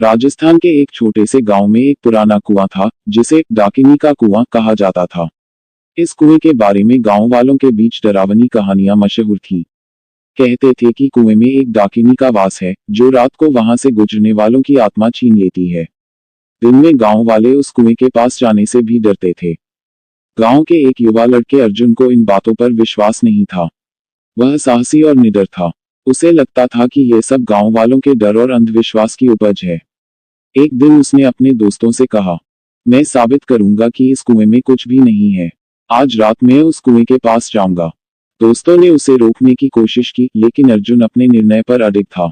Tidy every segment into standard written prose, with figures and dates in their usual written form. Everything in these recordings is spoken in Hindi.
राजस्थान के एक छोटे से गांव में एक पुराना कुआं था, जिसे डाकिनी का कुआं कहा जाता था। इस कुएं के बारे में गांव वालों के बीच डरावनी कहानियां मशहूर थी। कहते थे कि कुएं में एक डाकिनी का वास है, जो रात को वहां से गुजरने वालों की आत्मा छीन लेती है। दिन में गांव वाले उस कुएं के पास जाने से भी डरते थे। गांव के एक युवा लड़के अर्जुन को इन बातों पर विश्वास नहीं था। वह साहसी और निडर था। उसे लगता था कि यह सब गांव वालों के डर और अंधविश्वास की उपज है। एक दिन उसने अपने दोस्तों से कहा, मैं साबित करूंगा कि इस कुएं में कुछ भी नहीं है। आज रात मैं उस कुएं के पास जाऊंगा। दोस्तों ने उसे रोकने की कोशिश की, लेकिन अर्जुन अपने निर्णय पर अडिग था।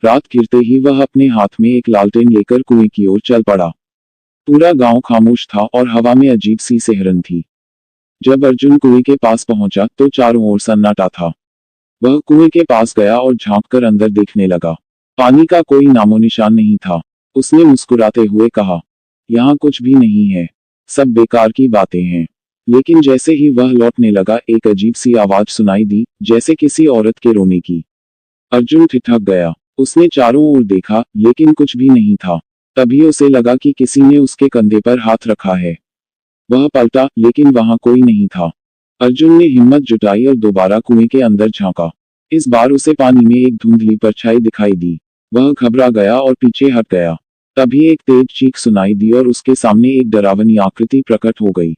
रात गिरते ही वह अपने हाथ में एक लालटेन लेकर कुएं की ओर चल पड़ा। पूरा गांव खामोश था और हवा में अजीब सी सिहरन थी। जब अर्जुन कुएं के पास पहुंचा तो चारों ओर सन्नाटा था। वह कुएं के पास गया और झांककर अंदर देखने लगा। पानी का कोई नामोनिशान नहीं था। उसने मुस्कुराते हुए कहा, यहाँ कुछ भी नहीं है, सब बेकार की बातें हैं। लेकिन जैसे ही वह लौटने लगा, एक अजीब सी आवाज सुनाई दी, जैसे किसी औरत के रोने की। अर्जुन ठिठक गया। उसने चारों ओर देखा, लेकिन कुछ भी नहीं था। तभी उसे लगा कि किसी ने उसके कंधे पर हाथ रखा है। वह पलटा, लेकिन वहां कोई नहीं था। अर्जुन ने हिम्मत जुटाई और दोबारा कुएं के अंदर झांका। इस बार उसे पानी में एक धुंधली परछाई दिखाई दी। वह घबरा गया और पीछे हट गया। तभी एक तेज चीख सुनाई दी और उसके सामने एक डरावनी आकृति प्रकट हो गई।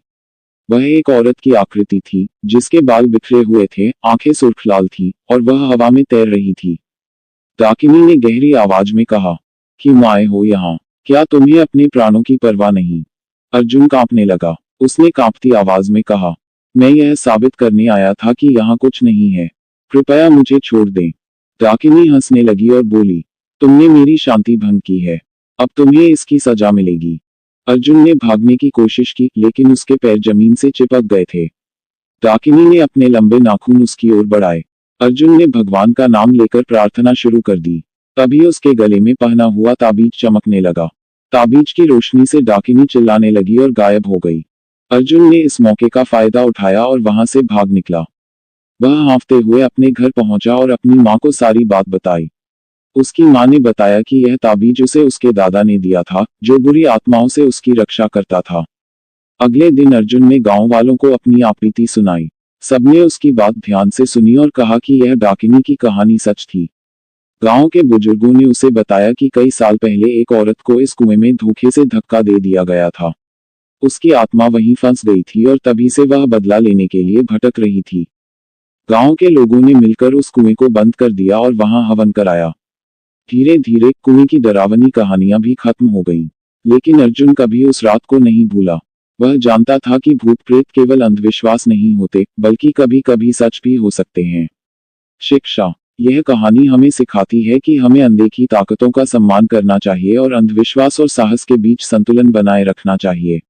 वह एक औरत की आकृति थी, जिसके बाल बिखरे हुए थे, आंखें सुर्ख लाल थी और वह हवा में तैर रही थी। डाकिनी ने गहरी आवाज में कहा, क्यों आए हो यहाँ? क्या तुम्हें अपने प्राणों की परवाह नहीं? अर्जुन कांपने लगा। उसने कांपती आवाज में कहा, मैं यह साबित करने आया था कि यहाँ कुछ नहीं है। कृपया मुझे छोड़ दें। डाकिनी हंसने लगी और बोली, तुमने मेरी शांति भंग की है। अब तुम्हें इसकी सजा मिलेगी। अर्जुन ने भागने की कोशिश की, लेकिन उसके पैर जमीन से चिपक गए थे। डाकिनी ने अपने लंबे नाखून उसकी ओर बढ़ाए। अर्जुन ने भगवान का नाम लेकर प्रार्थना शुरू कर दी। तभी उसके गले में पहना हुआ ताबीज चमकने लगा। ताबीज की रोशनी से डाकिनी चिल्लाने लगी और गायब हो गई। अर्जुन ने इस मौके का फायदा उठाया और वहां से भाग निकला। वह हांफते हुए अपने घर पहुंचा और अपनी मां को सारी बात बताई। उसकी मां ने बताया कि यह ताबीज उसे उसके दादा ने दिया था, जो बुरी आत्माओं से उसकी रक्षा करता था। अगले दिन अर्जुन ने गांव वालों को अपनी आपबीती सुनाई। सबने उसकी बात ध्यान से सुनी और कहा कि यह डाकिनी की कहानी सच थी। गांव के बुजुर्गों ने उसे बताया कि कई साल पहले एक औरत को इस कुएं में धोखे से धक्का दे दिया गया था। उसकी आत्मा वहीं फंस गई थी और तभी से वह बदला लेने के लिए भटक रही थी। गांव के लोगों ने मिलकर उस कुएं को बंद कर दिया और वहां हवन कराया। धीरे धीरे कुएं की डरावनी कहानियां भी खत्म हो गईं। लेकिन अर्जुन कभी उस रात को नहीं भूला। वह जानता था कि भूत प्रेत केवल अंधविश्वास नहीं होते, बल्कि कभी कभी सच भी हो सकते हैं। शिक्षा: यह कहानी हमें सिखाती है कि हमें अनदेखी ताकतों का सम्मान करना चाहिए और अंधविश्वास और साहस के बीच संतुलन बनाए रखना चाहिए।